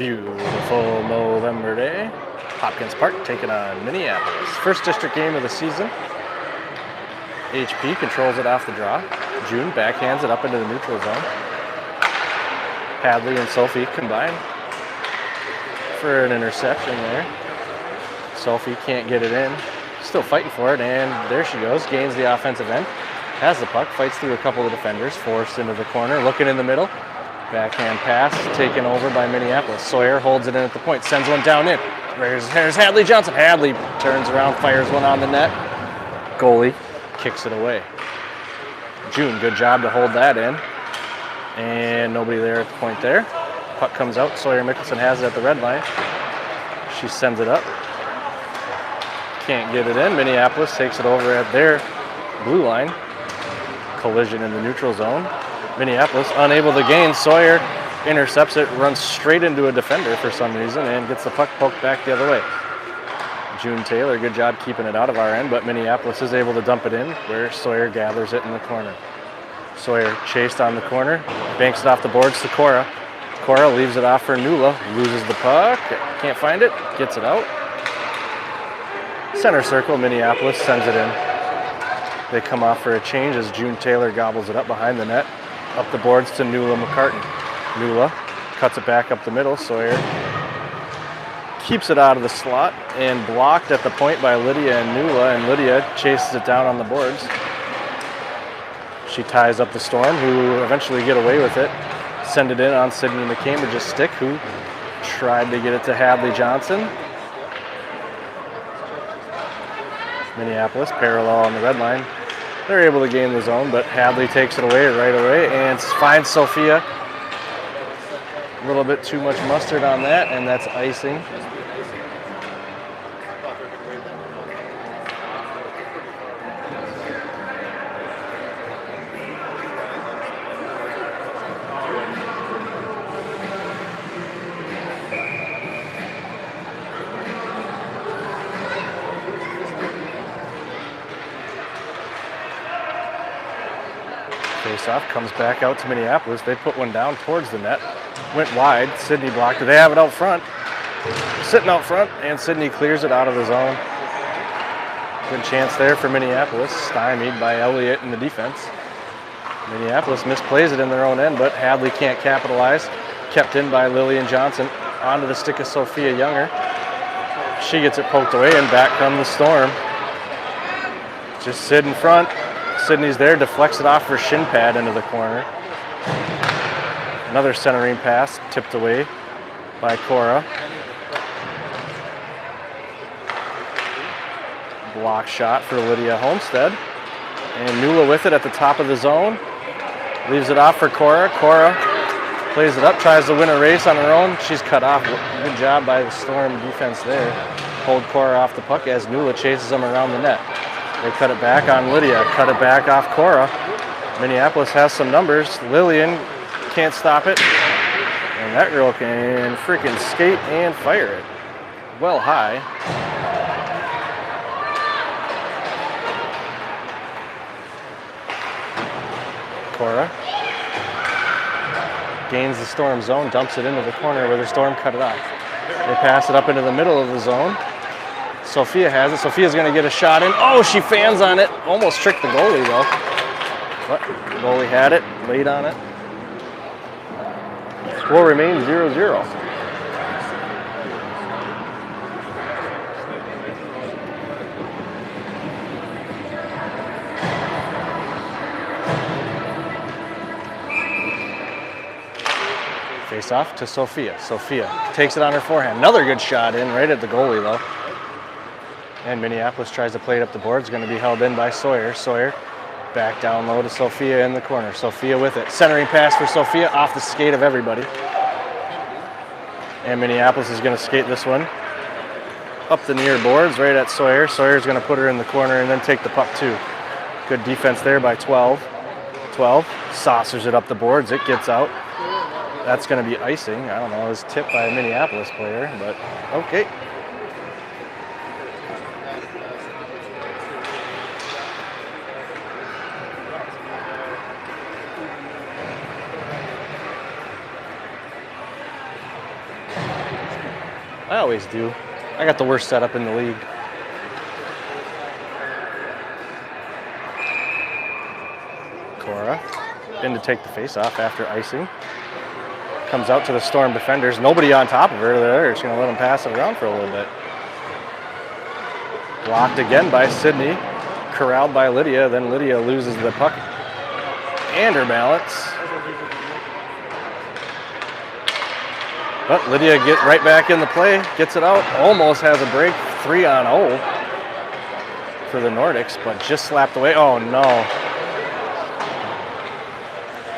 Beautiful November day. Hopkins Park taking on Minneapolis. First district game of the season. HP controls it off the draw. June backhands it up into the neutral zone. Hadley and Sophie combine for an interception there. Sophie can't get it in. Still fighting for it, and there she goes. Gains the offensive end. Has the puck, fights through a couple of defenders, forced into the corner, looking in the middle. Backhand pass taken over by Minneapolis. Sawyer holds it in at the point, sends one down in. There's Hadley Johnson. Hadley turns around, fires one on the net. Goalie kicks it away. June, good job to hold that in. And nobody there at the point there. Puck comes out. Sawyer Mickelson has it at the red line. She sends it up. Can't get it in. Minneapolis takes it over at their blue line. Collision in the neutral zone. Minneapolis unable to gain. Sawyer intercepts it, runs straight into a defender for some reason, and gets the puck poked back the other way. June Taylor, good job keeping it out of our end, but Minneapolis is able to dump it in where Sawyer gathers it in the corner. Sawyer chased on the corner, banks it off the boards to Cora. Cora leaves it off for Nula, loses the puck, can't find it, gets it out. Center circle, Minneapolis sends it in. They come off for a change as June Taylor gobbles it up behind the net. Up the boards to Nula McCartan. Nula cuts it back up the middle. Sawyer keeps it out of the slot and blocked at the point by Lydia and Nula, and Lydia chases it down on the boards. She ties up the Storm, who eventually get away with it. Send it in on Sydney McCambridge's stick, who tried to get it to Hadley Johnson. Minneapolis parallel on the red line. They're able to gain the zone, but Hadley takes it away right away and finds Sophia. A little bit too much mustard on that, and that's icing. Face-off comes back out to Minneapolis. They put one down towards the net. Went wide. Sydney blocked it. They have it out front. Sitting out front, and Sydney clears it out of the zone. Good chance there for Minneapolis. Stymied by Elliott in the defense. Minneapolis misplays it in their own end, but Hadley can't capitalize. Kept in by Lillian Johnson. Onto the stick of Sophia Younger. She gets it poked away, and back come the Storm. Just sit in front. Sydney's there, deflects it off for shin pad into the corner. Another centering pass, tipped away by Cora. Block shot for Lydia Homestead. And Nula with it at the top of the zone. Leaves it off for Cora. Cora plays it up, tries to win a race on her own. She's cut off. Good job by the Storm defense there. Hold Cora off the puck as Nula chases them around the net. They cut it back on Lydia, cut it back off Cora. Minneapolis has some numbers. Lillian can't stop it. And that girl can freaking skate and fire it. Well high. Cora gains the Storm zone, dumps it into the corner where the Storm cut it off. They pass it up into the middle of the zone. Sophia has it. Sophia's going to get a shot in. Oh, she fans on it. Almost tricked the goalie, though. But the goalie had it, laid on it. Score remains 0-0. Face off to Sophia. Sophia takes it on her forehand. Another good shot in right at the goalie, though. And Minneapolis tries to play it up the board. It's going to be held in by Sawyer. Sawyer back down low to Sophia in the corner. Sophia with it. Centering pass for Sophia off the skate of everybody. And Minneapolis is going to skate this one up the near boards right at Sawyer. Sawyer's going to put her in the corner and then take the puck too. Good defense there by 12. 12 saucers it up the boards. It gets out. That's going to be icing. I don't know. It was tipped by a Minneapolis player, but okay. I always do. I got the worst setup in the league. Cora in to take the face off after icing. Comes out to the Storm defenders. Nobody on top of her. They're just going to let them pass it around for a little bit. Blocked again by Sydney. Corralled by Lydia. Then Lydia loses the puck and her balance. But Lydia get right back in the play. Gets it out. Almost has a break. 3-on-0 for the Nordics, but just slapped away. Oh, no.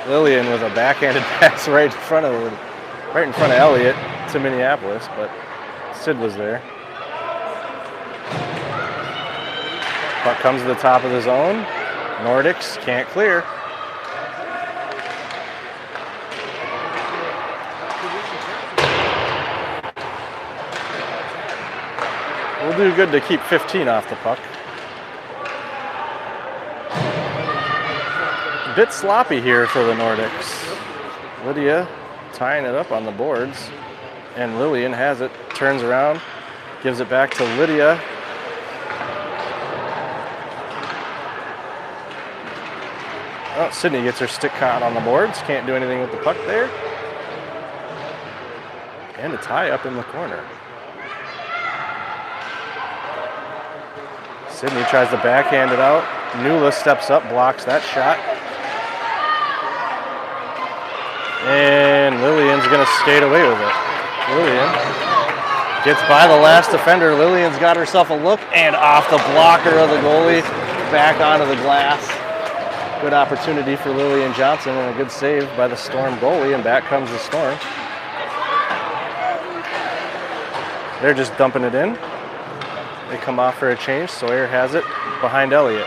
Lillian with a backhanded pass right in front of Elliott to Minneapolis, but Sid was there. Puck comes to the top of the zone. Nordics can't clear. We'll do good to keep 15 off the puck. A bit sloppy here for the Nordics. Lydia tying it up on the boards, and Lillian has it, turns around, gives it back to Lydia. Oh, Sydney gets her stick caught on the boards, can't do anything with the puck there. And a tie up in the corner. Sydney tries to backhand it out. Nula steps up, blocks that shot. And Lillian's going to skate away with it. Lillian gets by the last defender. Lillian's got herself a look, and off the blocker of the goalie, back onto the glass. Good opportunity for Lillian Johnson, and a good save by the Storm goalie, and back comes the Storm. They're just dumping it in. They come off for a change. Sawyer has it behind Elliott.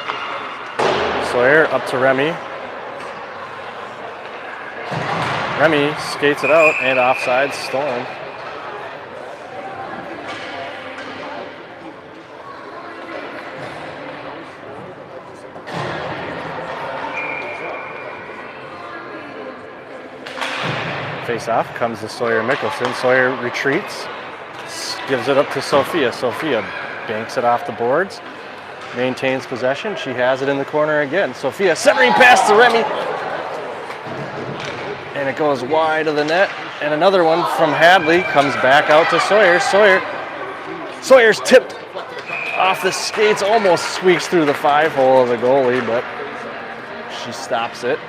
Sawyer up to Remy. Remy skates it out, and offside Storm. Face off comes to Sawyer Mickelson. Sawyer retreats, gives it up to Sophia. Sophia banks it off the boards, maintains possession. She has it in the corner again. Sophia centering pass to Remy. And it goes wide of the net. And another one from Hadley comes back out to Sawyer. Sawyer's tipped off the skates, almost squeaks through the 5-hole of the goalie, but she stops it.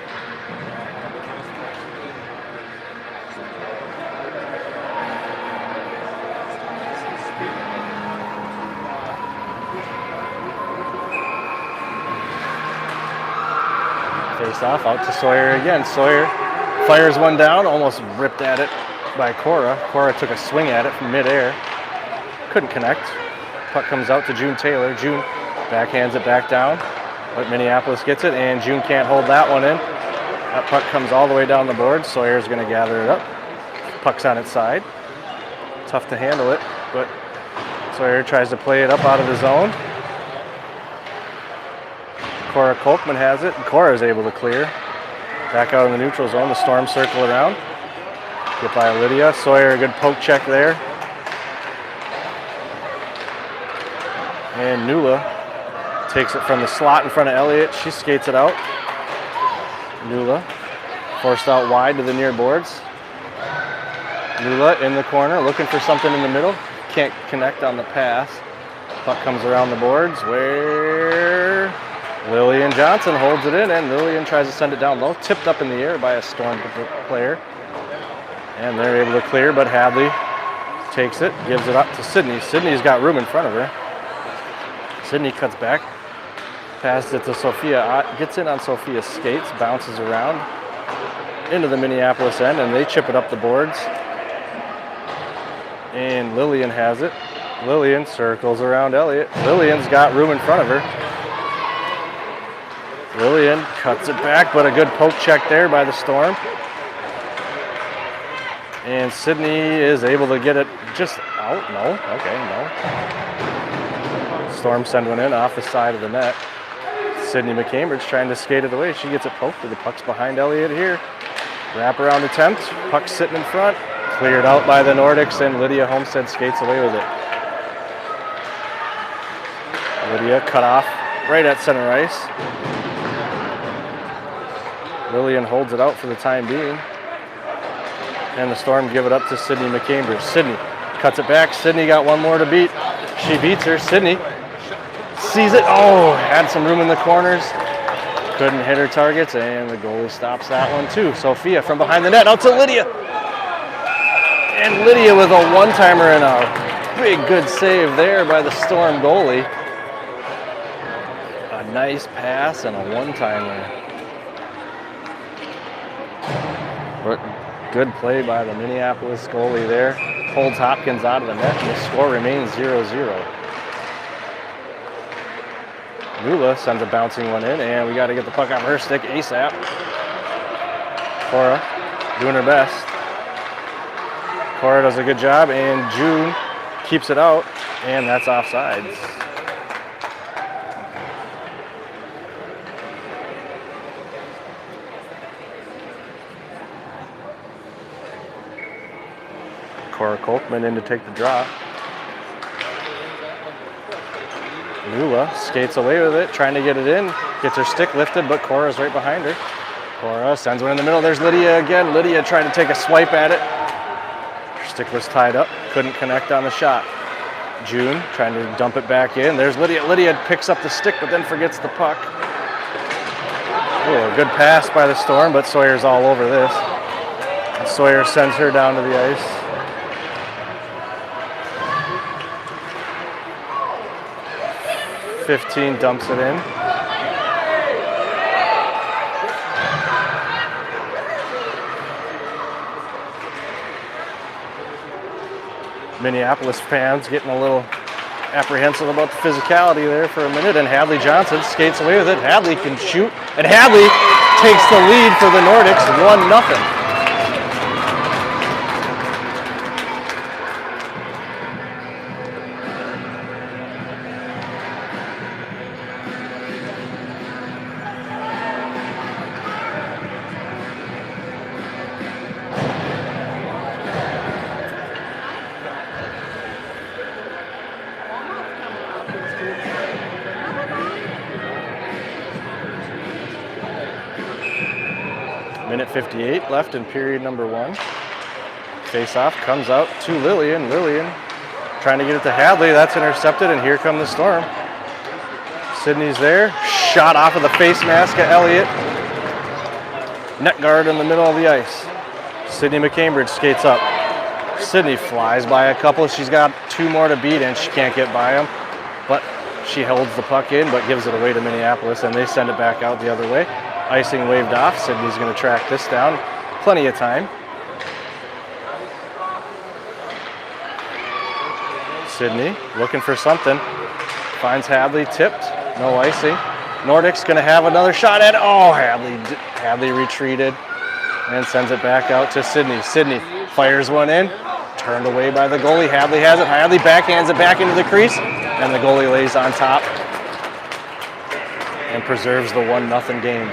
Face off out to Sawyer again. Sawyer fires one down, almost ripped at it by Cora. Cora took a swing at it from midair. Couldn't connect. Puck comes out to June Taylor. June backhands it back down, but Minneapolis gets it, and June can't hold that one in. That puck comes all the way down the board. Sawyer's going to gather it up. Puck's on its side. Tough to handle it, but Sawyer tries to play it up out of the zone. Cora Kolkman has it, and Cora is able to clear. Back out in the neutral zone, the Storm circle around. Get by Lydia. Sawyer, a good poke check there. And Nula takes it from the slot in front of Elliott. She skates it out. Nula forced out wide to the near boards. Nula in the corner, looking for something in the middle. Can't connect on the pass. Puck comes around the boards where Lillian Johnson holds it in, and Lillian tries to send it down low. Tipped up in the air by a Storm player. And they're able to clear, but Hadley takes it, gives it up to Sydney. Sydney's got room in front of her. Sydney cuts back, passes it to Sophia, gets in on Sophia's skates, bounces around into the Minneapolis end, and they chip it up the boards. And Lillian has it. Lillian circles around Elliott. Lillian's got room in front of her. Lillian cuts it back, but a good poke check there by the Storm. And Sydney is able to get it just out. No, okay, no. Storm send one in off the side of the net. Sydney McCambridge trying to skate it away. She gets it poked, but the puck's behind Elliott here. Wrap around attempt. Puck sitting in front. Cleared out by the Nordics, and Lydia Homestead skates away with it. Lydia cut off right at center ice. Lillian holds it out for the time being. And the Storm give it up to Sydney McCambridge. Sydney cuts it back. Sydney got one more to beat. She beats her. Sydney sees it. Oh, had some room in the corners. Couldn't hit her targets, and the goalie stops that one too. Sophia from behind the net out to Lydia. And Lydia with a one-timer and a big good save there by the Storm goalie. A nice pass and a one-timer. But good play by the Minneapolis goalie there. Holds Hopkins out of the net, and the score remains 0-0. Nula sends a bouncing one in, and we got to get the puck off her stick ASAP. Cora doing her best. Cora does a good job, and June keeps it out, and that's offsides. Cora Kolkman in to take the draw. Nula skates away with it, trying to get it in. Gets her stick lifted, but Cora's right behind her. Cora sends one in the middle. There's Lydia again. Lydia tried to take a swipe at it. Her stick was tied up. Couldn't connect on the shot. June trying to dump it back in. There's Lydia. Lydia picks up the stick, but then forgets the puck. Oh, a good pass by the Storm, but Sawyer's all over this. And Sawyer sends her down to the ice. .15 dumps it in. Minneapolis fans getting a little apprehensive about the physicality there for a minute, and Hadley Johnson skates away with it. Hadley can shoot, and Hadley takes the lead for the Nordics, 1-0. Minute 58 left in period number 1. Face-off comes out to Lillian. Lillian trying to get it to Hadley. That's intercepted, and here come the Storm. Sydney's there. Shot off of the face mask of Elliott. Net guard in the middle of the ice. Sydney McCambridge skates up. Sydney flies by a couple. She's got 2 more to beat, and she can't get by them. But she holds the puck in, but gives it away to Minneapolis, and they send it back out the other way. Icing waved off. Sydney's going to track this down. Plenty of time. Sydney looking for something. Finds Hadley tipped. No icing. Nordics going to have another shot at it. Oh, Hadley retreated and sends it back out to Sydney. Sydney fires one in. Turned away by the goalie. Hadley has it. Hadley backhands it back into the crease, and the goalie lays on top and preserves the 1-0 game.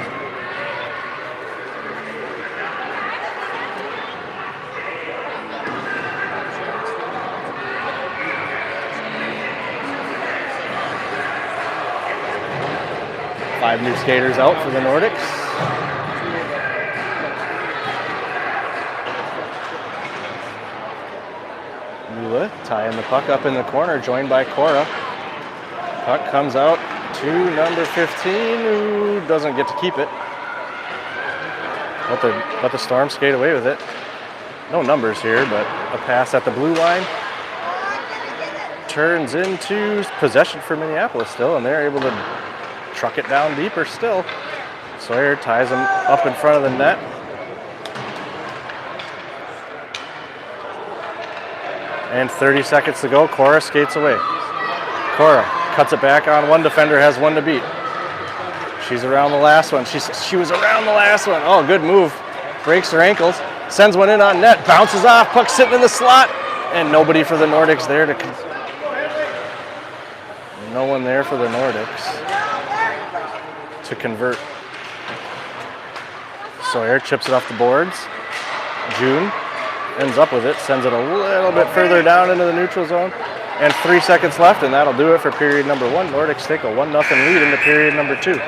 Five new skaters out for the Nordics. Nula tying the puck up in the corner, joined by Cora. Puck comes out to number 15, who doesn't get to keep it. Let the Storm skate away with it. No numbers here, but a pass at the blue line. Turns into possession for Minneapolis still, and they're able to truck it down deeper still. Sawyer ties him up in front of the net. And 30 seconds to go. Cora skates away. Cora cuts it back on one defender, has one to beat. She's around the last one. She was around the last one. Oh, good move. Breaks her ankles. Sends one in on net. Bounces off. Puck sitting in the slot. And nobody for the Nordics there to... No one there for the Nordics to convert. Sawyer chips it off the boards. June ends up with it, sends it a little bit further down into the neutral zone. And 3 seconds left, and that'll do it for period number 1. Nordics take a 1-0 lead into period number 2.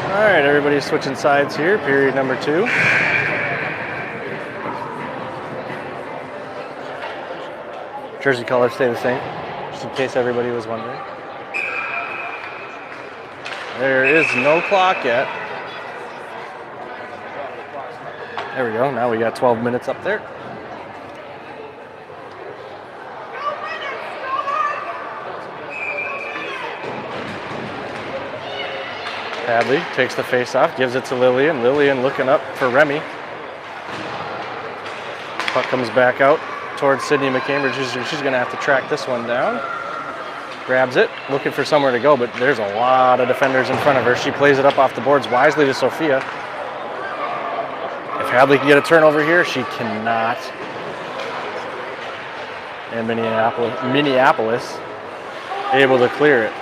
All right, everybody's switching sides here. Period number 2. Jersey colors stay the same, just in case everybody was wondering. There is no clock yet. There we go. Now we got 12 minutes up there. Hadley takes the face off, gives it to Lillian. Lillian looking up for Remy. Puck comes back out towards Sydney McCambridge. She's going to have to track this one down. Grabs it, looking for somewhere to go, but there's a lot of defenders in front of her. She plays it up off the boards wisely to Sophia. If Hadley can get a turnover here, she cannot. And Minneapolis able to clear it.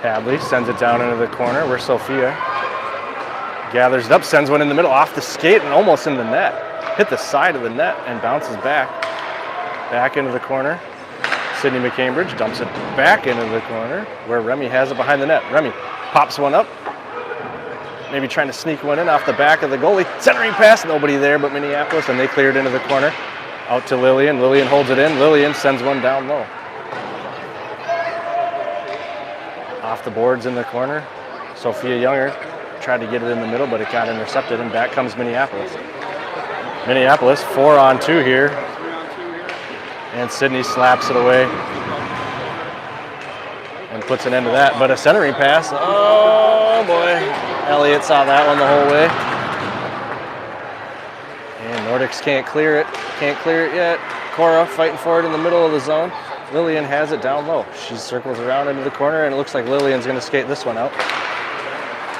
Hadley sends it down into the corner where Sophia gathers it up, sends one in the middle off the skate and almost in the net. Hit the side of the net and bounces back. Back into the corner. Sydney McCambridge dumps it back into the corner where Remy has it behind the net. Remy pops one up. Maybe trying to sneak one in off the back of the goalie. Centering pass, nobody there but Minneapolis, and they cleared into the corner. Out to Lillian. Lillian holds it in. Lillian sends one down low. Off the boards in the corner. Sophia Younger tried to get it in the middle, but it got intercepted, and back comes Minneapolis. Minneapolis 4-on-2 here. And Sydney slaps it away and puts an end to that. But a centering pass. Oh, boy. Elliott saw that one the whole way. And Nordics can't clear it. Can't clear it yet. Cora fighting for it in the middle of the zone. Lillian has it down low. She circles around into the corner, and it looks like Lillian's going to skate this one out.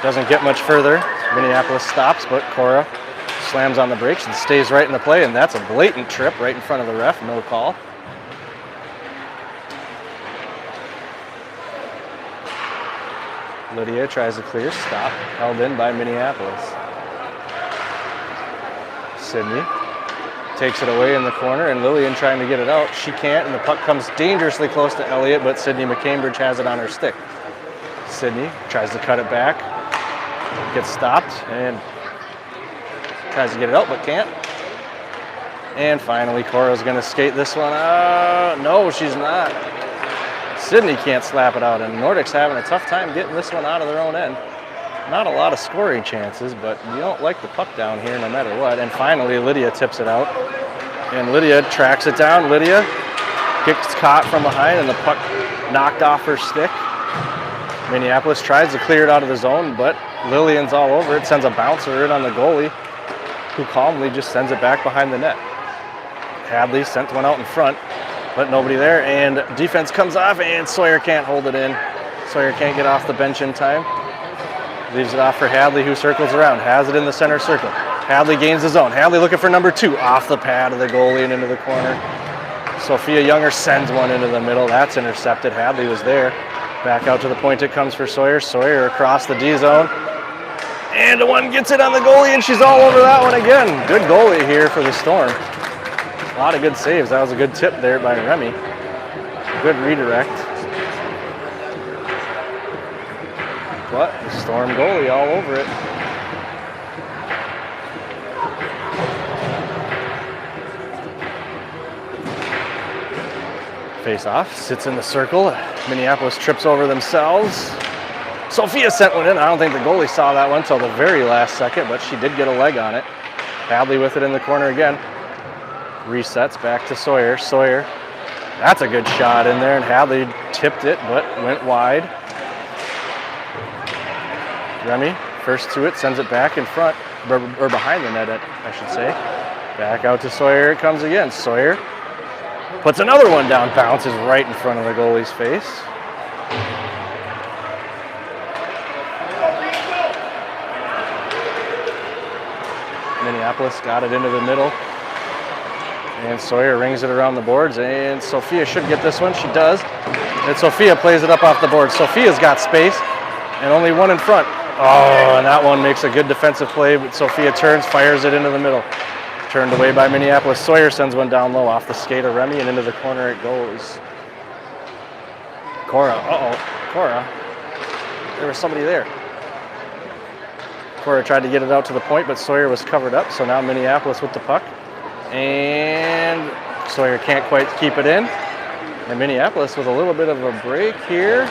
Doesn't get much further. Minneapolis stops, but Cora slams on the brakes and stays right in the play, and that's a blatant trip right in front of the ref. No call. Lydia tries to clear. Stop. Held in by Minneapolis. Sydney takes it away in the corner, and Lillian trying to get it out. She can't, and the puck comes dangerously close to Elliott, but Sydney McCambridge has it on her stick. Sydney tries to cut it back. Gets stopped, and tries to get it out, but can't. And finally, Cora's going to skate this one out. No, she's not. Sydney can't slap it out, and Nordic's having a tough time getting this one out of their own end. Not a lot of scoring chances, but you don't like the puck down here no matter what. And finally, Lydia tips it out, and Lydia tracks it down. Lydia gets caught from behind, and the puck knocked off her stick. Minneapolis tries to clear it out of the zone, but Lillian's all over it, sends a bouncer in on the goalie, who calmly just sends it back behind the net. Hadley sent one out in front, but nobody there, and defense comes off, and Sawyer can't hold it in. Sawyer can't get off the bench in time. Leaves it off for Hadley, who circles around, has it in the center circle. Hadley gains the zone. Hadley looking for number 2, off the pad of the goalie and into the corner. Sophia Younger sends one into the middle. That's intercepted. Hadley was there. Back out to the point it comes for Sawyer. Sawyer across the D zone. And the one gets it on the goalie, and she's all over that one again. Good goalie here for the Storm. A lot of good saves. That was a good tip there by Remy. Good redirect. But the Storm goalie all over it. Face off, sits in the circle. Minneapolis trips over themselves. Sophia sent one in. I don't think the goalie saw that one until the very last second, but she did get a leg on it. Hadley with it in the corner again. Resets back to Sawyer. Sawyer, that's a good shot in there, and Hadley tipped it, but went wide. Remy, first to it, sends it back in front, or behind the net, I should say. Back out to Sawyer it comes again. Sawyer puts another one down, bounces right in front of the goalie's face. Minneapolis got it into the middle. And Sawyer rings it around the boards, and Sophia should get this one. She does. And Sophia plays it up off the board. Sophia's got space, and only one in front. Oh, and that one makes a good defensive play, but Sophia turns, fires it into the middle. Turned away by Minneapolis. Sawyer sends one down low off the skate of Remy, and into the corner it goes. Cora, Cora. There was somebody there. Cora tried to get it out to the point, but Sawyer was covered up, so now Minneapolis with the puck. And Sawyer can't quite keep it in. And Minneapolis with a little bit of a break here.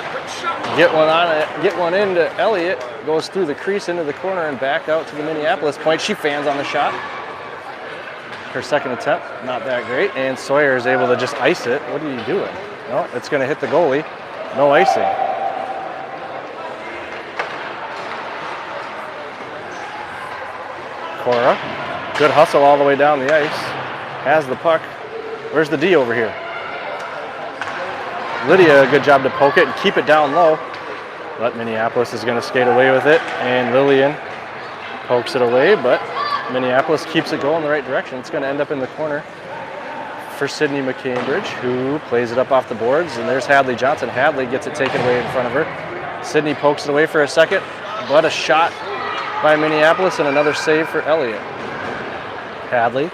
Get one into Elliott. Goes through the crease into the corner and back out to the Minneapolis point. She fans on the shot. Her second attempt, not that great. And Sawyer is able to just ice it. What are you doing? No, it's going to hit the goalie. No icing. Cora, good hustle all the way down the ice. Has the puck. Where's the D over here? Lydia, good job to poke it and keep it down low. But Minneapolis is going to skate away with it. And Lillian pokes it away, but Minneapolis keeps it going the right direction. It's going to end up in the corner for Sydney McCambridge, who plays it up off the boards. And there's Hadley Johnson. Hadley gets it taken away in front of her. Sydney pokes it away for a second, but a shot by Minneapolis and another save for Elliott. Hadley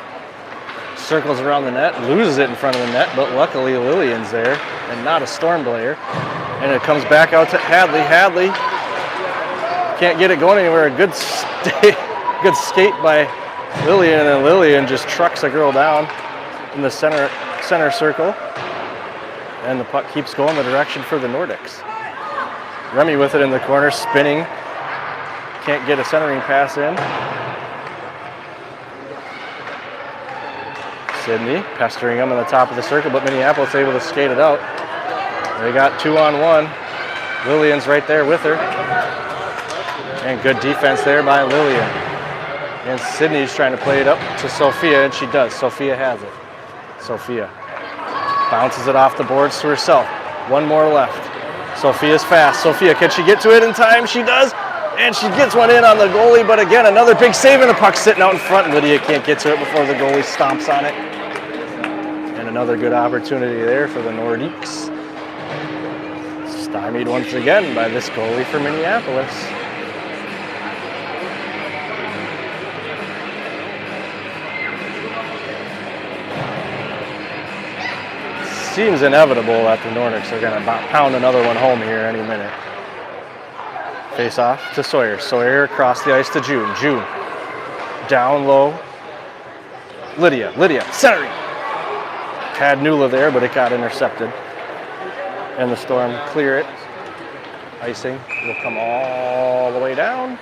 circles around the net, loses it in front of the net, but luckily Lillian's there and not a Storm player. And it comes back out to Hadley. Hadley can't get it going anywhere. A good skate by Lillian, and Lillian just trucks a girl down in the center circle. And the puck keeps going the direction for the Nordics. Remy with it in the corner, spinning. Can't get a centering pass in. Sydney pestering him on the top of the circle, but Minneapolis able to skate it out. They got 2-on-1. Lillian's right there with her. And good defense there by Lillian. And Sydney's trying to play it up to Sophia, and she does. Sophia has it. Sophia bounces it off the boards to herself. One more left. Sophia's fast. Sophia, can she get to it in time? She does. And she gets one in on the goalie, but again, another big save, and the puck sitting out in front. And Lydia can't get to it before the goalie stomps on it. And another good opportunity there for the Nordiques. Stymied once again by this goalie for Minneapolis. Seems inevitable that the Nordics are going to pound another one home here any minute. Face off to Sawyer. Sawyer across the ice to June. June down low. Lydia centering. Had Nula there, but it got intercepted. And the Storm clear it. Icing will come all the way down.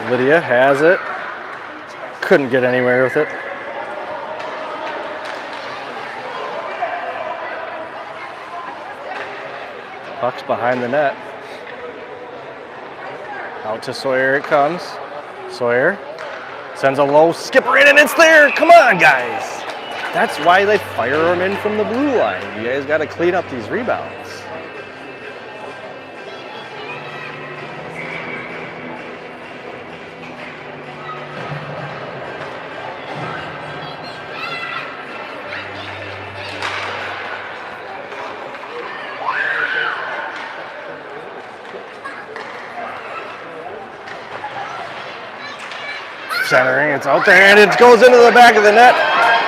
Lydia has it. Couldn't get anywhere with it. Puck's behind the net. Out to Sawyer it comes. Sawyer sends a low skipper in, and it's there. Come on, guys. That's why they fire them in from the blue line. You guys got to clean up these rebounds. Centering, it's out there, and it goes into the back of the net.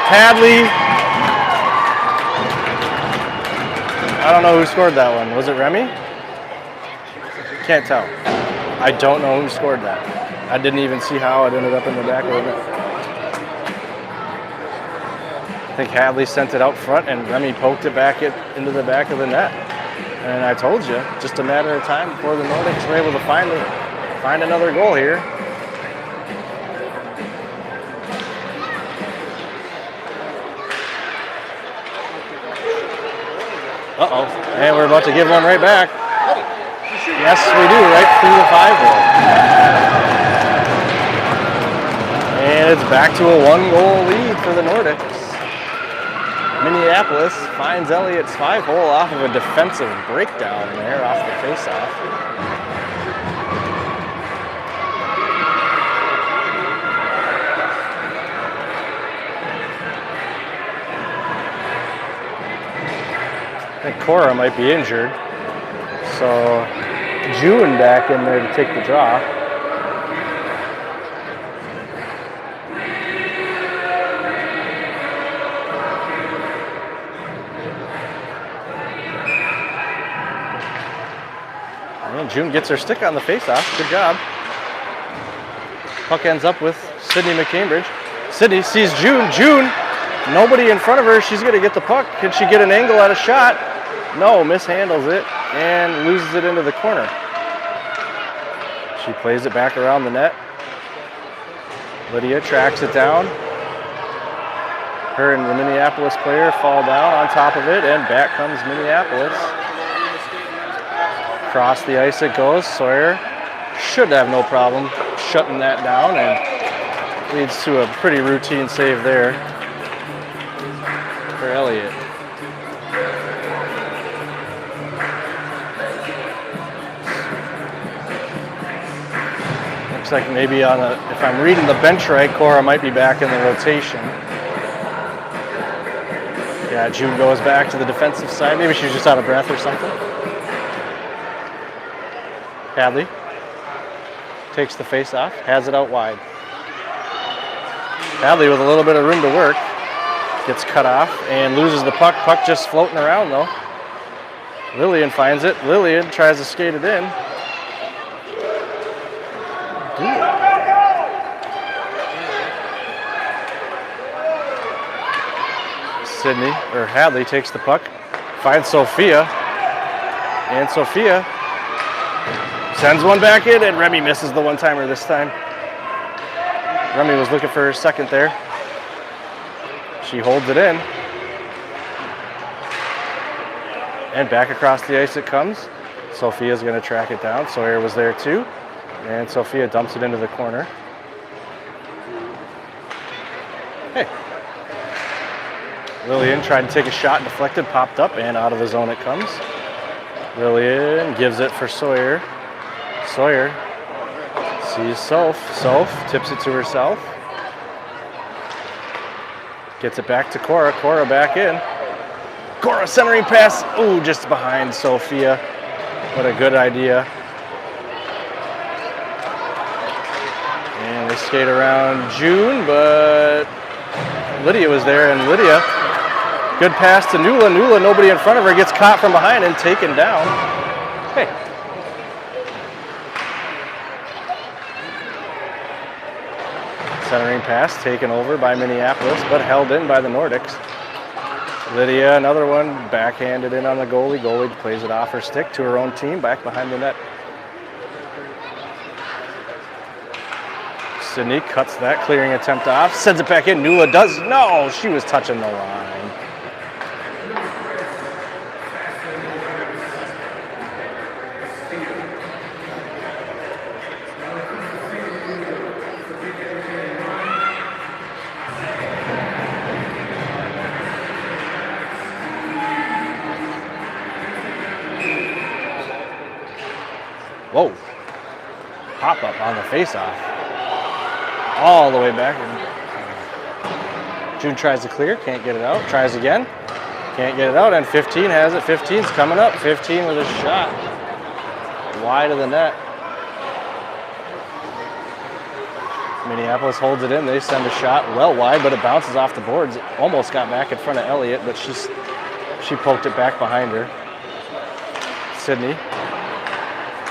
Hadley. I don't know who scored that one. Was it Remy? Can't tell. I don't know who scored that. I didn't even see how it ended up in the back of the net. I think Hadley sent it out front, and Remy poked it back into the back of the net. And I told you, just a matter of time before the Nordics were able to find another goal here. Uh-oh, and we're about to give one right back. Yes, we do, right through the 5-hole. And it's back to a 1-goal lead for the Nordics. Minneapolis finds Elliott's 5-hole off of a defensive breakdown there off the faceoff. I think Cora might be injured, so June back in there to take the draw. And June gets her stick on the faceoff. Good job. Puck ends up with Sydney McCambridge. Sydney sees June. June, nobody in front of her. She's going to get the puck. Can she get an angle at a shot? No, mishandles it and loses it into the corner. She plays it back around the net. Lydia tracks it down. Her and the Minneapolis player fall down on top of it, and back comes Minneapolis. Across the ice it goes. Sawyer should have no problem shutting that down, and leads to a pretty routine save there for Elliott. Looks like maybe if I'm reading the bench right, Cora might be back in the rotation. Yeah, June goes back to the defensive side. Maybe she's just out of breath or something. Hadley takes the face off, has it out wide. Hadley with a little bit of room to work. Gets cut off and loses the puck. Puck just floating around though. Lillian finds it. Lillian tries to skate it in. Hadley takes the puck, finds Sophia, and Sophia sends one back in, and Remy misses the one-timer this time. Remy was looking for her second there. She holds it in. And back across the ice it comes. Sophia's going to track it down. Sawyer was there too. And Sophia dumps it into the corner. Hey. Lillian tried to take a shot, deflected, popped up, and out of the zone it comes. Lillian gives it for Sawyer. Sawyer sees Soph. Soph tips it to herself. Gets it back to Cora. Cora back in. Cora centering pass. Ooh, just behind Sophia. What a good idea. And they skate around June, but Lydia was there, and Lydia, good pass to Nula. Nula, nobody in front of her, gets caught from behind and taken down. Hey. Centering pass taken over by Minneapolis, but held in by the Nordics. Lydia, another one, backhanded in on the goalie. Goalie plays it off her stick to her own team, back behind the net. Sydney cuts that clearing attempt off, sends it back in. Nula does, no, she was touching the line. Whoa. Pop up on the face-off. All the way back. And June tries to clear, can't get it out. Tries again, can't get it out. And 15 has it. 15's coming up. 15 with a shot. Wide of the net. Minneapolis holds it in. They send a shot well wide, but it bounces off the boards. It almost got back in front of Elliott, but she poked it back behind her. Sydney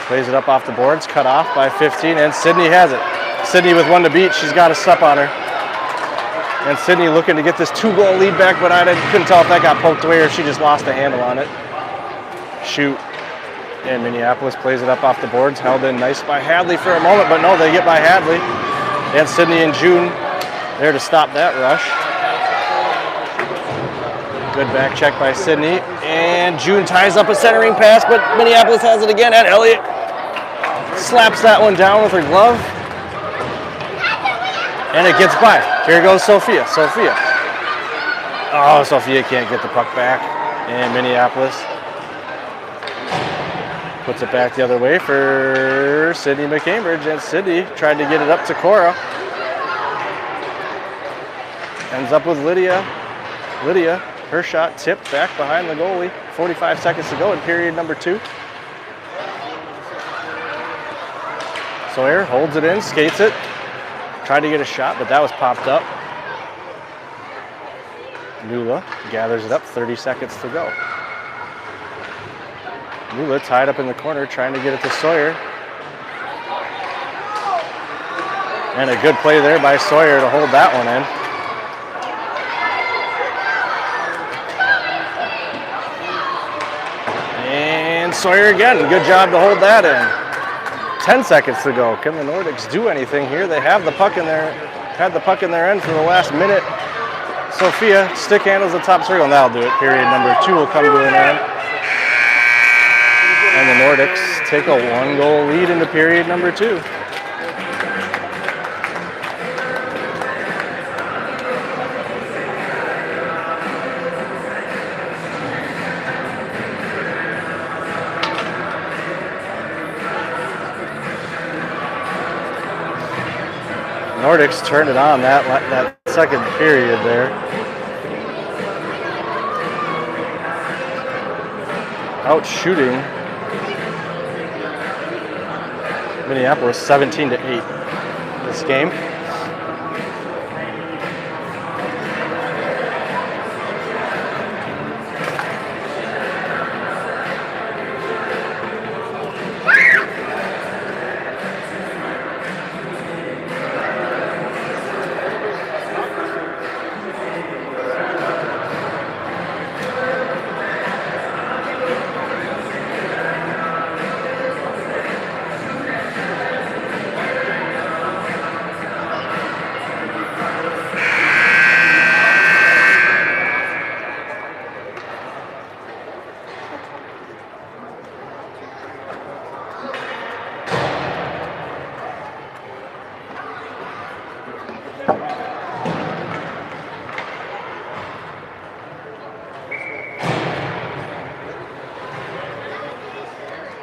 plays it up off the boards, cut off by 15, and Sydney has it. Sydney with one to beat. She's got a step on her. And Sydney looking to get this 2-goal lead back, but I couldn't tell if that got poked away or she just lost a handle on it. Shoot. And Minneapolis plays it up off the boards, held in nice by Hadley for a moment, but no, they get by Hadley. And Sydney and June there to stop that rush. Good back check by Sydney. And June ties up a centering pass, but Minneapolis has it again. And Elliott slaps that one down with her glove. And it gets by. Here goes Sophia. Oh, Sophia can't get the puck back. And Minneapolis puts it back the other way for Sydney McCambridge, and Sydney tried to get it up to Cora. Ends up with Lydia. Lydia, her shot tipped back behind the goalie. 45 seconds to go in period number 2. Sawyer holds it in, skates it. Tried to get a shot, but that was popped up. Nula gathers it up, 30 seconds to go. Nula tied up in the corner, trying to get it to Sawyer. And a good play there by Sawyer to hold that one in. And Sawyer again, good job to hold that in. 10 seconds to go. Can the Nordics do anything here? They have the puck in their, had the puck in their end for the last minute. Sophia stick handles the top circle, and that'll do it. Period number 2 will come to an end. And the Nordics take a 1-goal lead into period number 2. Nordics turned it on that second period there. Out shooting Minneapolis 17-8 this game.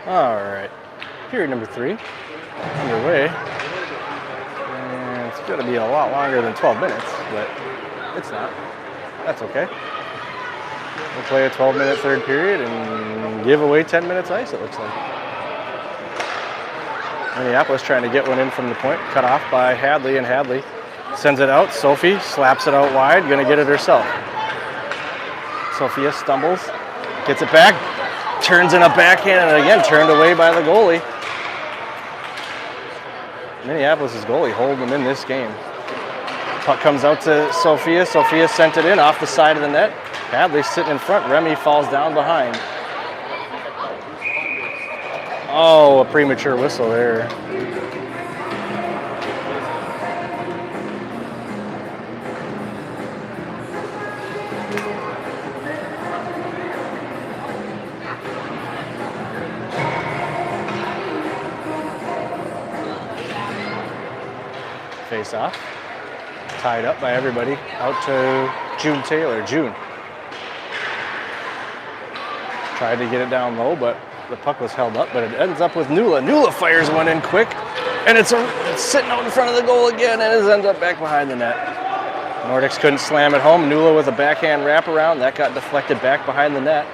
All right, period number 3 underway. And it's going to be a lot longer than 12 minutes, but it's not. That's okay. We'll play a 12-minute third period and give away 10 minutes ice, it looks like. Minneapolis trying to get one in from the point, cut off by Hadley, and Hadley sends it out. Sophie slaps it out wide, going to get it herself. Sophia stumbles, gets it back. Turns in a backhand, and again turned away by the goalie. Minneapolis' goalie holding them in this game. Puck comes out to Sophia. Sophia sent it in off the side of the net. Hadley sitting in front. Remy falls down behind. Oh, a premature whistle there. Face off. Tied up by everybody. Out to June Taylor. June tried to get it down low, but The puck was held up, but it ends up with Nula. Nula fires one in quick, and it's sitting out in front of the goal again, and it ends up back behind the net. Nordics couldn't slam it home. Nula with a backhand wraparound. That got deflected back behind the net.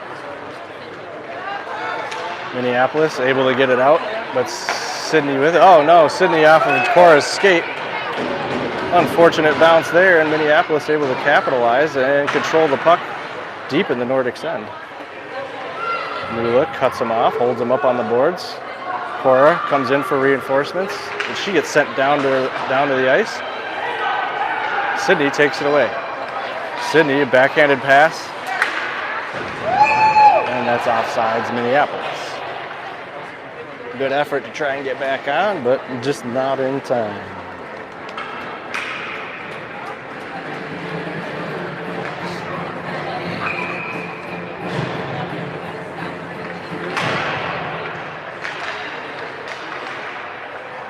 Minneapolis able to get it out, but Sydney with it. Oh no, Sydney off of Cora's skate. Unfortunate bounce there, and Minneapolis able to capitalize and control the puck deep in the Nordics end. Nula cuts him off, holds him up on the boards. Cora comes in for reinforcements, and she gets sent down to the ice. Sydney takes it away. Sydney, a backhanded pass, and that's offsides Minneapolis. Good effort to try and get back on, but just not in time.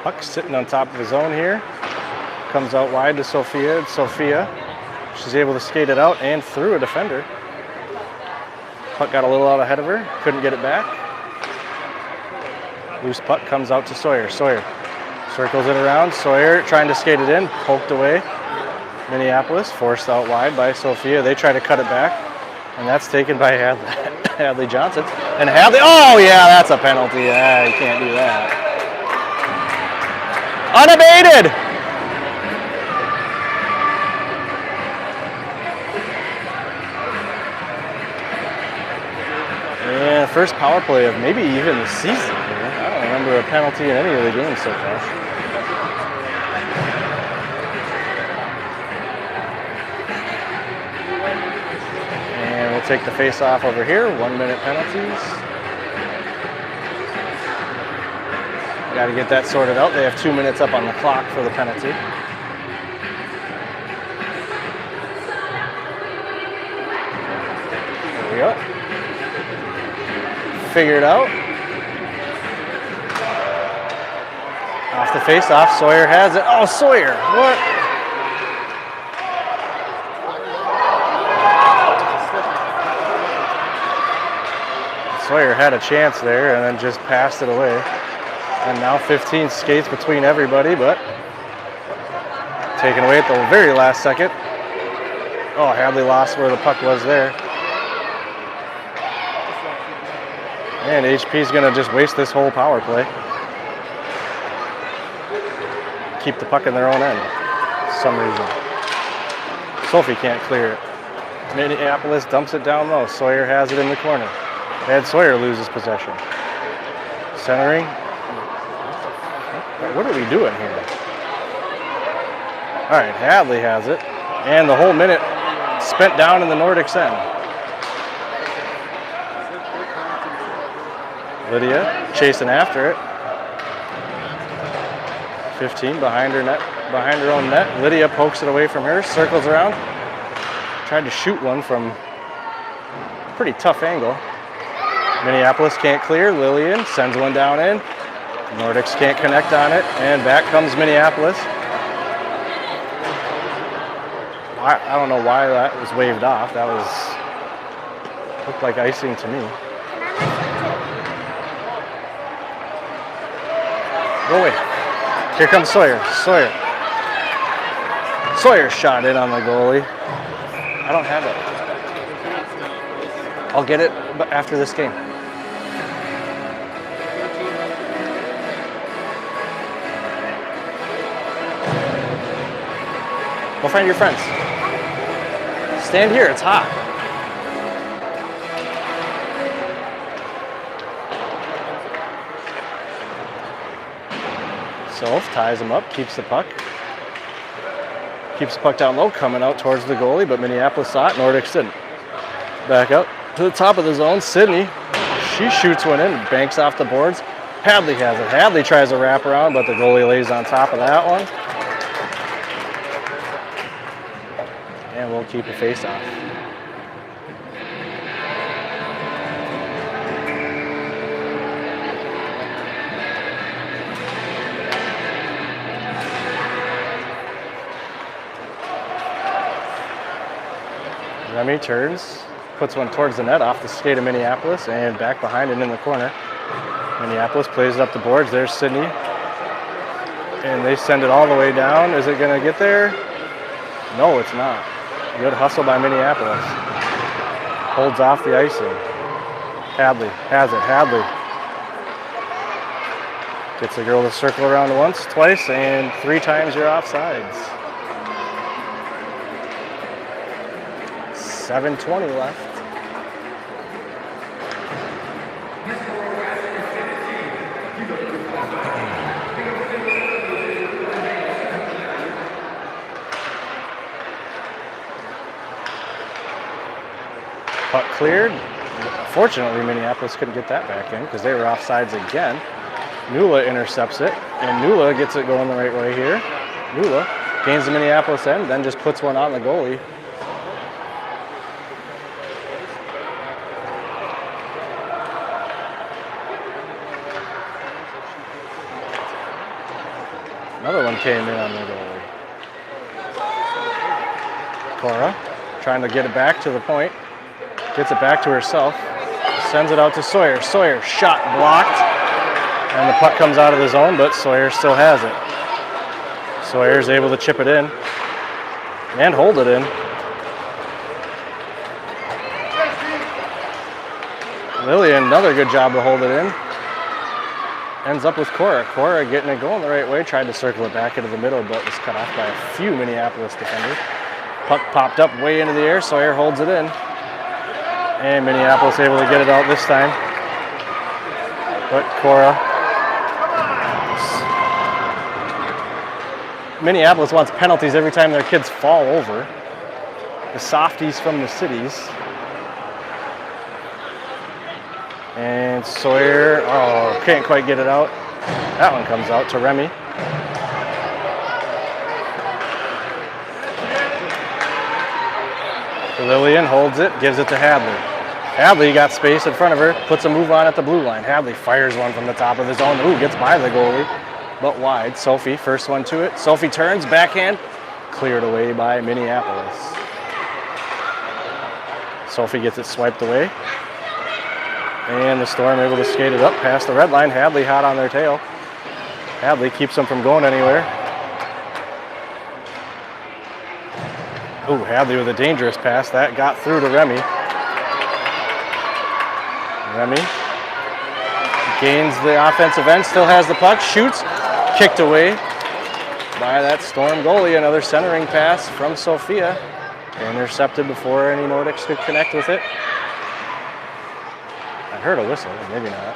Puck sitting on top of his own here. Comes out wide to Sophia. Sophia, she's able to skate it out and through a defender. Puck got a little out ahead of her. Couldn't get it back. Loose puck comes out to Sawyer. Sawyer circles it around. Sawyer trying to skate it in. Poked away. Minneapolis forced out wide by Sophia. They try to cut it back. And that's taken by Hadley Johnson. And Hadley, oh yeah, that's a penalty. Yeah, you can't do that. Unabated! And first power play of maybe even the season here. I don't remember a penalty in any of the games so far. And we'll take the face off over here. 1 minute penalties. Got to get that sorted out. They have 2 minutes up on the clock for the penalty. There we go. Figured out. Off the face-off. Sawyer has it. Oh, Sawyer. What? Sawyer had a chance there and then just passed it away. And now 15 skates between everybody, but taken away at the very last second. Oh, Hadley lost where the puck was there. And HP's going to just waste this whole power play. Keep the puck in their own end for some reason. Sophie can't clear it. Minneapolis dumps it down low. Sawyer has it in the corner. And Sawyer loses possession. Centering. What are we doing here? All right, Hadley has it. And the whole minute spent down in the Nordics end. Lydia chasing after it. 15 behind her net, behind her own net. Lydia pokes it away from her, circles around. Tried to shoot one from a pretty tough angle. Minneapolis can't clear. Lillian sends one down in. Nordics can't connect on it, and back comes Minneapolis. I don't know why that was waved off. That looked like icing to me. Go away. Here comes Sawyer. Sawyer shot in on the goalie. I don't have it. I'll get it after this game. Go find your friends. Stand here, it's hot. Soph ties him up, keeps the puck. Keeps the puck down low, coming out towards the goalie, but Minneapolis saw it, Nordics didn't. Back up to the top of the zone, Sydney. She shoots one in, banks off the boards. Hadley has it. Hadley tries a wraparound, but the goalie lays on top of that one. And we'll keep a face-off. Remy turns, puts one towards the net off the skate of Minneapolis and back behind and in the corner. Minneapolis plays it up the boards. There's Sydney. And they send it all the way down. Is it going to get there? No, it's not. Good hustle by Minneapolis. Holds off the icing. Hadley has it. Hadley gets the girl to circle around once, twice, and 3 times you're offsides. 7:20 left. Puck cleared. Fortunately, Minneapolis couldn't get that back in because they were offsides again. Nula intercepts it, and Nula gets it going the right way here. Nula gains the Minneapolis end, then just puts one on the goalie. Another one came in on the goalie. Cora trying to get it back to the point. Gets it back to herself. Sends it out to Sawyer. Sawyer, shot blocked. And the puck comes out of the zone, but Sawyer still has it. Sawyer's able to chip it in and hold it in. Lillian, another good job to hold it in. Ends up with Cora. Cora getting it going the right way. Tried to circle it back into the middle, but was cut off by a few Minneapolis defenders. Puck popped up way into the air. Sawyer holds it in. And Minneapolis able to get it out this time. But Cora. Minneapolis wants penalties every time their kids fall over. The softies from the cities. And Sawyer, can't quite get it out. That one comes out to Remy. Lillian holds it, gives it to Hadley. Hadley got space in front of her, puts a move on at the blue line. Hadley fires one from the top of the zone. Ooh, gets by the goalie, but wide. Sophie, first one to it. Sophie turns, backhand, cleared away by Minneapolis. Sophie gets it swiped away. And the Storm able to skate it up past the red line. Hadley hot on their tail. Hadley keeps them from going anywhere. Ooh, Hadley with a dangerous pass. That got through to Remy. Remy gains the offensive end, still has the puck, shoots, kicked away by that Storm goalie. Another centering pass from Sophia. Intercepted before any Nordics could connect with it. I heard a whistle, maybe not.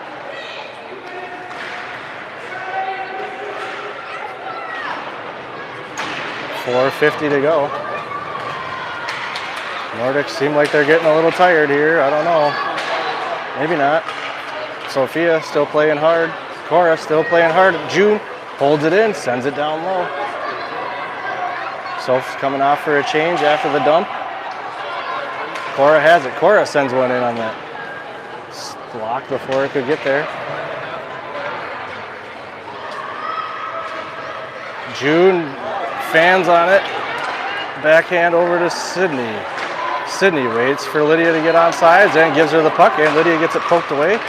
.450 to go. Nordics seem like they're getting a little tired here. I don't know. Maybe not. Sophia still playing hard. Cora still playing hard. June holds it in, sends it down low. Soph's coming off for a change after the dump. Cora has it. Cora sends one in on that. Blocked before it could get there. June fans on it. Backhand over to Sydney. Sydney waits for Lydia to get on sides and gives her the puck, and Lydia gets it poked away.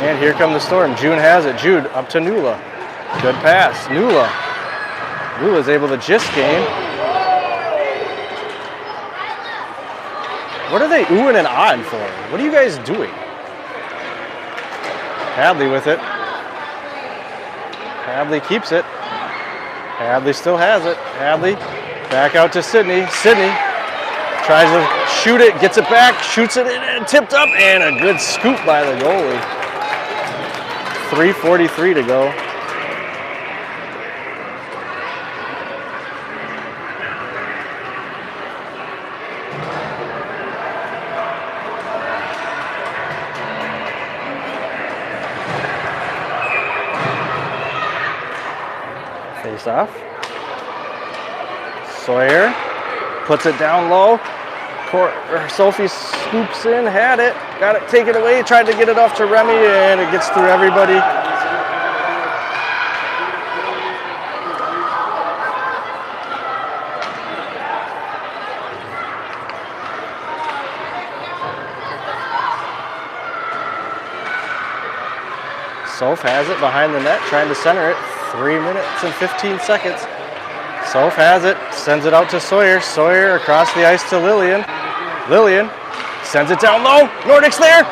And here come the Storm. June has it. Jude up to Nula. Good pass. Nula. Nula's able to just gain. What are they oohing and ahhing for? What are you guys doing? Hadley with it. Hadley keeps it. Hadley still has it. Hadley back out to Sydney. Sydney tries to shoot it, gets it back, shoots it in, and tipped up, and a good scoop by the goalie. 3:43 to go. Face off. Sawyer puts it down low. Sophie scoops in, had it, got it taken away, tried to get it off to Remy, and it gets through everybody. Soph has it behind the net, trying to center it. 3 minutes and 15 seconds. Soph has it, sends it out to Sawyer. Sawyer across the ice to Lillian. Lillian sends it down low. Nordic's there.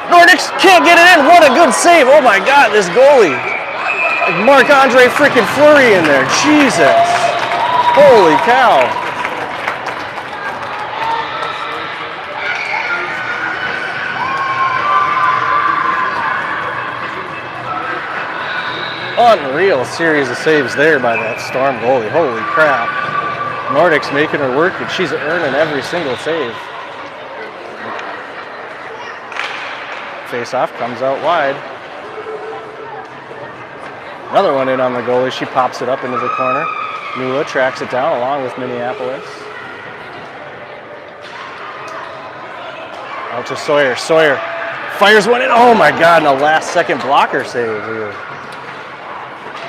Nordic's can't get it in. What a good save. Oh my God, this goalie. Like Marc-Andre freaking Fleury in there. Jesus. Holy cow. Unreal series of saves there by that Storm goalie. Holy crap. Nordic's making her work, and she's earning every single save. Face-off comes out wide. Another one in on the goalie. She pops it up into the corner. Nula tracks it down along with Minneapolis. Out to Sawyer. Sawyer fires one in. Oh my God, and a last-second blocker save here.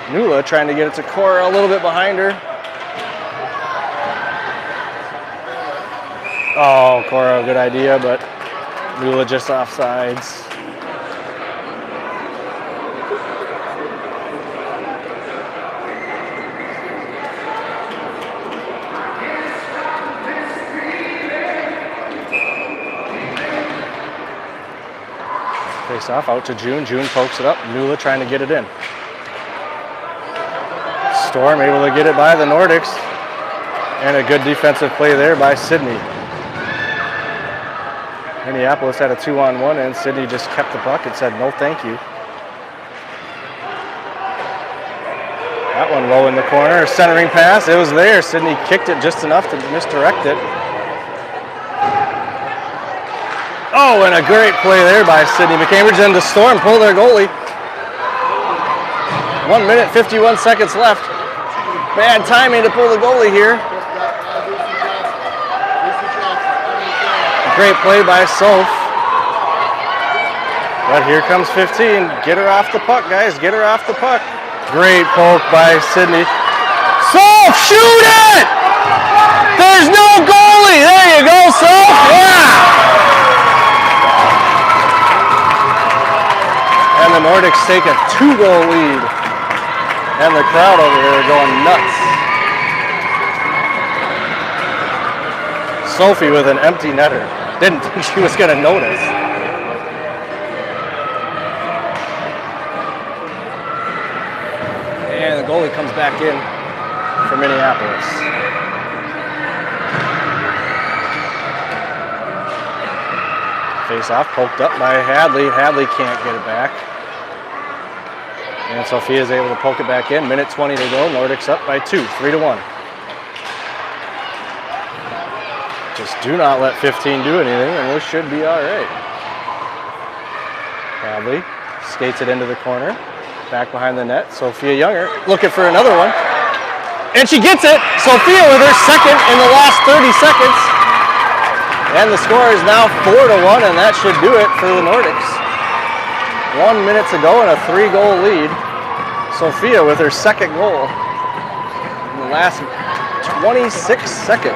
Nula trying to get it to Cora a little bit behind her. Oh, Cora, good idea, but Nula just offsides. Face off out to June. June pokes it up. Nula trying to get it in. Storm able to get it by the Nordics. And a good defensive play there by Sydney. Minneapolis had a 2-on-1 and Sydney just kept the puck and said no thank you. That one low in the corner. Centering pass. It was there. Sydney kicked it just enough to misdirect it. Oh, and a great play there by Sydney McCambridge. And the Storm pull their goalie. 1 minute, 51 seconds left. Bad timing to pull the goalie here. Great play by Soph. But here comes 15. Get her off the puck, guys. Get her off the puck. Great poke by Sydney. Soph, shoot it! There's no goalie. There you go, Soph. Yeah! And the Nordics take a 2-goal lead. And the crowd over here are going nuts. Sophie with an empty netter. Didn't think she was going to notice. And the goalie comes back in for Minneapolis. Face off, poked up by Hadley. Hadley can't get it back. And Sophia is able to poke it back in. Minute 20 to go. Nordics up by 2, 3-1. Just do not let 15 do anything, and we should be all right. Hadley skates it into the corner. Back behind the net. Sophia Younger looking for another one. And she gets it. Sophia with her second in the last 30 seconds. And the score is now 4-1, and that should do it for the Nordics. 1 minute to go and a 3-goal lead. Sophia with her second goal in the last 26 seconds.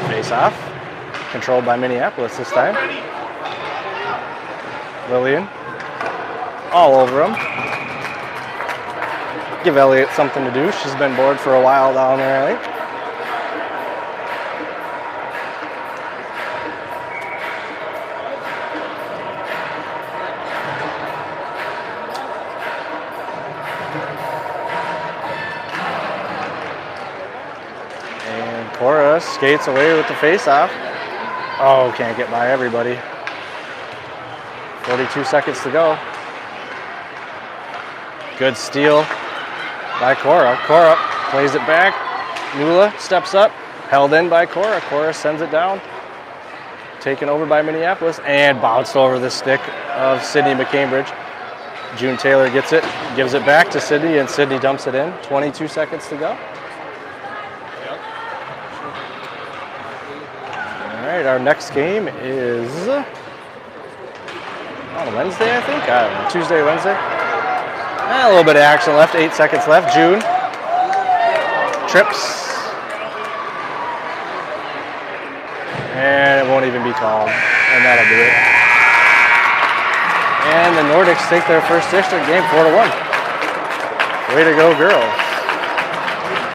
Face off. Controlled by Minneapolis this time. Lillian. All over him. Give Elliott something to do. She's been bored for a while down there, I think. And Cora skates away with the face-off. Oh, can't get by everybody. 42 seconds to go. Good steal by Cora. Cora plays it back. Nula steps up. Held in by Cora. Cora sends it down. Taken over by Minneapolis and bounced over the stick of Sydney McCambridge. June Taylor gets it, gives it back to Sydney, and Sydney dumps it in. 22 seconds to go. All right, our next game is on Wednesday, I think. I don't know, Tuesday, Wednesday. A little bit of action left, 8 seconds left. June trips. And it won't even be called. And that'll do it. And the Nordics take their first district game 4-1. Way to go, girls.